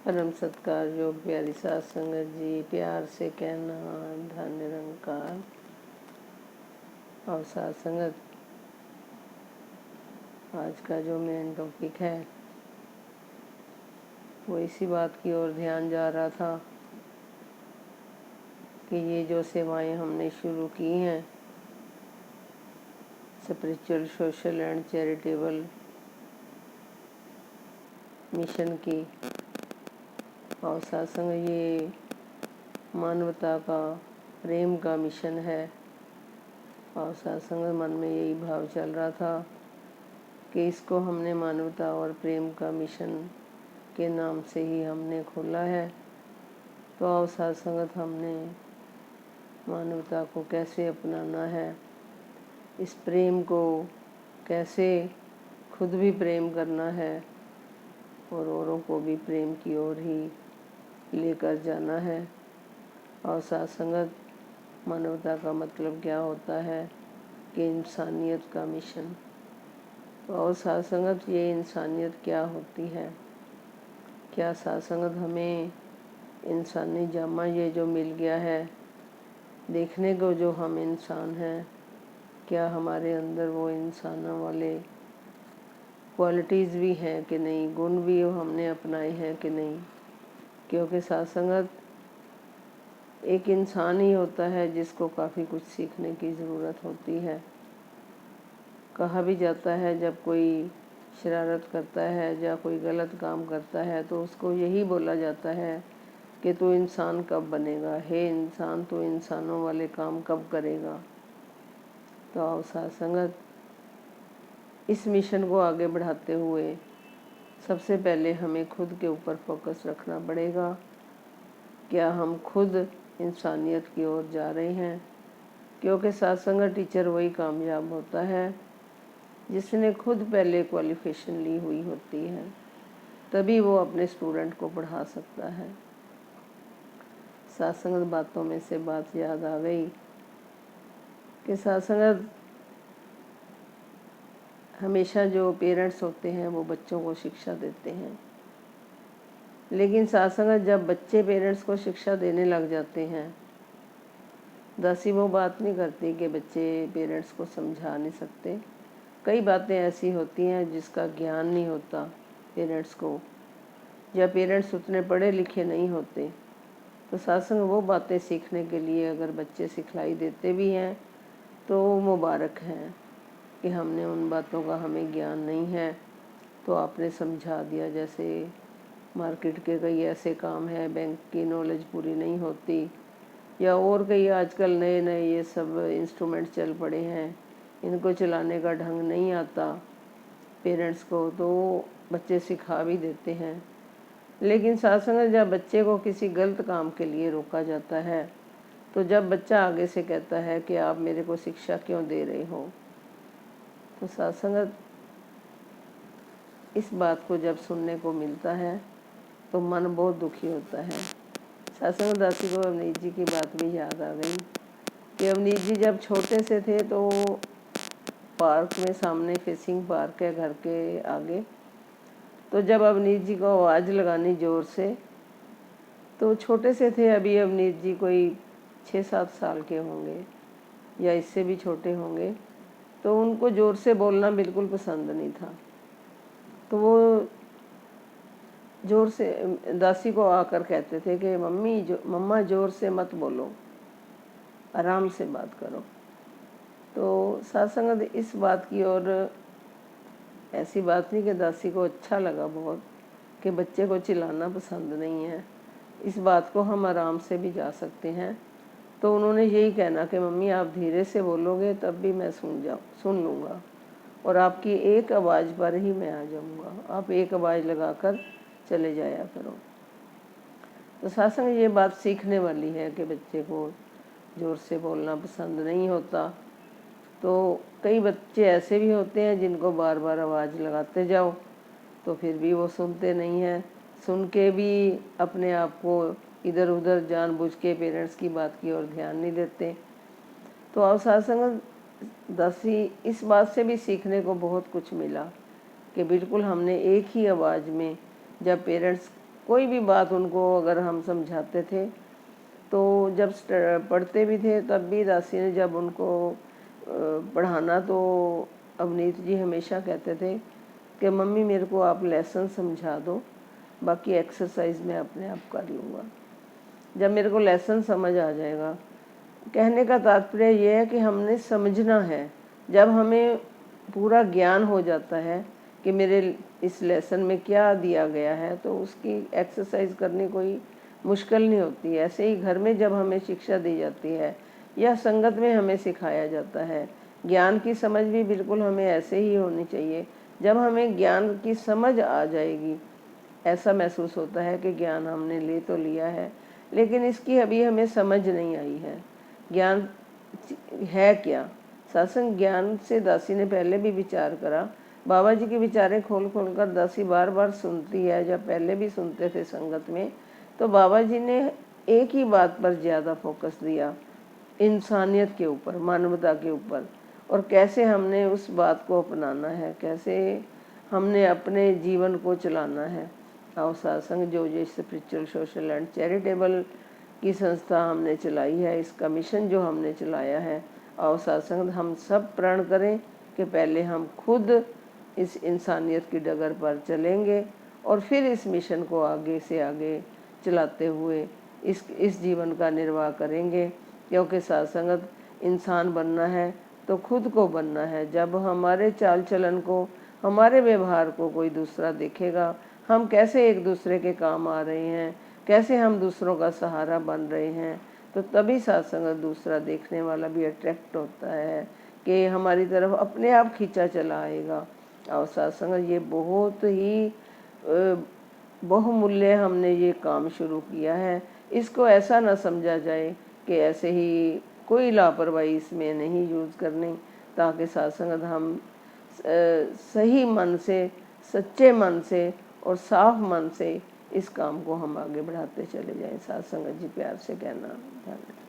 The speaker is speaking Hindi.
परम सत्कार योग प्यारी साध संगत जी, प्यार से कहना धन निरंकार। और साध संगत, आज का जो मेन टॉपिक है वो इसी बात की ओर ध्यान जा रहा था कि ये जो सेवाएं हमने शुरू की हैं, spiritual, social and charitable mission की, और साथ संग ये मानवता का, प्रेम का मिशन है। और साथ संग मन में यही भाव चल रहा था कि इसको हमने मानवता और प्रेम का मिशन के नाम से ही हमने खोला है। तो और साथ संगत, हमने मानवता को कैसे अपनाना है, इस प्रेम को कैसे खुद भी प्रेम करना है और औरों को भी प्रेम की ओर ही लेकर जाना है। और साथ संगत, मानवता का मतलब क्या होता है कि इंसानियत का मिशन। तो और साथ संगत, ये इंसानियत क्या होती है? क्या साथ संगत हमें इंसानी जामा ये जो मिल गया है, देखने को जो हम इंसान हैं, क्या हमारे अंदर वो इंसानों वाले क्वालिटीज़ भी हैं कि नहीं, गुण भी हमने अपनाए हैं कि नहीं? क्योंकि साथ संगत, एक इंसान ही होता है जिसको काफ़ी कुछ सीखने की ज़रूरत होती है। कहा भी जाता है, जब कोई शरारत करता है या कोई गलत काम करता है तो उसको यही बोला जाता है कि तू इंसान कब बनेगा, हे इंसान, तू इंसानों वाले काम कब करेगा। तो आओ साथ संगत, इस मिशन को आगे बढ़ाते हुए सबसे पहले हमें खुद के ऊपर फोकस रखना पड़ेगा। क्या हम खुद इंसानियत की ओर जा रहे हैं? क्योंकि साथ संगत, टीचर वही कामयाब होता है जिसने खुद पहले क्वालिफिकेशन ली हुई होती है, तभी वो अपने स्टूडेंट को पढ़ा सकता है। साथ संगत, बातों में से बात याद आ गई कि साथ संगत, हमेशा जो पेरेंट्स होते हैं वो बच्चों को शिक्षा देते हैं, लेकिन साथ संगत जब बच्चे पेरेंट्स को शिक्षा देने लग जाते हैं, दासी वो बात नहीं करती कि बच्चे पेरेंट्स को समझा नहीं सकते। कई बातें ऐसी होती हैं जिसका ज्ञान नहीं होता पेरेंट्स को, या पेरेंट्स उतने पढ़े लिखे नहीं होते। तो साथ संग वो बातें सीखने के लिए अगर बच्चे सिखलाई देते भी हैं तो मुबारक हैं कि हमने उन बातों का, हमें ज्ञान नहीं है तो आपने समझा दिया। जैसे मार्केट के कई ऐसे काम हैं, बैंक की नॉलेज पूरी नहीं होती, या और कई आजकल नए नए ये सब इंस्ट्रूमेंट चल पड़े हैं, इनको चलाने का ढंग नहीं आता पेरेंट्स को, तो बच्चे सिखा भी देते हैं। लेकिन साथ संगत, जब बच्चे को किसी गलत काम के लिए रोका जाता है, तो जब बच्चा आगे से कहता है कि आप मेरे को शिक्षा क्यों दे रहे हो, तो साथ संगत, इस बात को जब सुनने को मिलता है तो मन बहुत दुखी होता है। साथ संगत, दासी को अवनीत जी की बात भी याद आ गई कि अवनीत जी जब छोटे से थे तो पार्क में, सामने फेसिंग पार्क है घर के आगे, तो जब अवनीत जी को आवाज़ लगानी ज़ोर से, तो छोटे से थे अभी अवनीत जी, कोई 6-7 साल के होंगे या इससे भी छोटे होंगे, तो उनको ज़ोर से बोलना बिल्कुल पसंद नहीं था। तो वो ज़ोर से दासी को आकर कहते थे कि मम्मा ज़ोर से मत बोलो, आराम से बात करो। तो साथ संगत, इस बात की ओर, ऐसी बात नहीं कि दासी को अच्छा लगा बहुत कि बच्चे को चिल्लाना पसंद नहीं है, इस बात को हम आराम से भी जा सकते हैं। तो उन्होंने यही कहना कि मम्मी आप धीरे से बोलोगे तब भी मैं सुन लूँगा, और आपकी एक आवाज़ पर ही मैं आ जाऊँगा, आप एक आवाज़ लगाकर चले जाया करो। तो साथ संग ये बात सीखने वाली है कि बच्चे को ज़ोर से बोलना पसंद नहीं होता। तो कई बच्चे ऐसे भी होते हैं जिनको बार बार आवाज़ लगाते जाओ तो फिर भी वो सुनते नहीं हैं, सुन के भी अपने आप को इधर उधर जानबूझ के पेरेंट्स की बात की ओर ध्यान नहीं देते। तो अब साथ संगत, दासी इस बात से भी सीखने को बहुत कुछ मिला कि बिल्कुल हमने एक ही आवाज़ में जब पेरेंट्स कोई भी बात उनको अगर हम समझाते थे तो जब पढ़ते भी थे तब भी दासी ने जब उनको पढ़ाना तो अवनीत जी हमेशा कहते थे कि मम्मी मेरे को आप लेसन समझा दो, बाकी एक्सरसाइज मैं अपने आप कर लूँगा। जब मेरे को लेसन समझ आ जाएगा, कहने का तात्पर्य यह है कि हमने समझना है। जब हमें पूरा ज्ञान हो जाता है कि मेरे इस लेसन में क्या दिया गया है, तो उसकी एक्सरसाइज करनी कोई मुश्किल नहीं होती। ऐसे ही घर में जब हमें शिक्षा दी जाती है या संगत में हमें सिखाया जाता है, ज्ञान की समझ भी बिल्कुल हमें ऐसे ही होनी चाहिए। जब हमें ज्ञान की समझ आ जाएगी, ऐसा महसूस होता है कि ज्ञान हमने ले तो लिया है, लेकिन इसकी अभी हमें समझ नहीं आई है। ज्ञान है क्या? सत्संग ज्ञान से दासी ने पहले भी विचार करा। बाबा जी के विचारें खोल खोल कर दासी बार बार सुनती है। जब पहले भी सुनते थे संगत में, तो बाबा जी ने एक ही बात पर ज़्यादा फोकस दिया, इंसानियत के ऊपर, मानवता के ऊपर, और कैसे हमने उस बात को अपनाना है, कैसे हमने अपने जीवन को चलाना है। और सत्संग जो स्पिरिचुअल सोशल एंड चैरिटेबल की संस्था हमने चलाई है, इसका मिशन जो हमने चलाया है, और सत्संग हम सब प्रण करें कि पहले हम खुद इस इंसानियत की डगर पर चलेंगे और फिर इस मिशन को आगे से आगे चलाते हुए इस जीवन का निर्वाह करेंगे। क्योंकि सत्संगत इंसान बनना है तो खुद को बनना है। जब हमारे चाल चलन को, हमारे व्यवहार को कोई दूसरा देखेगा, हम कैसे एक दूसरे के काम आ रहे हैं, कैसे हम दूसरों का सहारा बन रहे हैं, तो तभी सत्संग दूसरा देखने वाला भी अट्रैक्ट होता है कि हमारी तरफ अपने आप खींचा चला आएगा। और सत्संग ये बहुत ही बहुमूल्य हमने ये काम शुरू किया है। इसको ऐसा ना समझा जाए कि ऐसे ही कोई लापरवाही इसमें नहीं यूज़ करनी, ताकि सत्संग हम सही मन से, सच्चे मन से और साफ मन से इस काम को हम आगे बढ़ाते चले जाएं। सत्संग जी प्यार से कहना। धन्यवाद।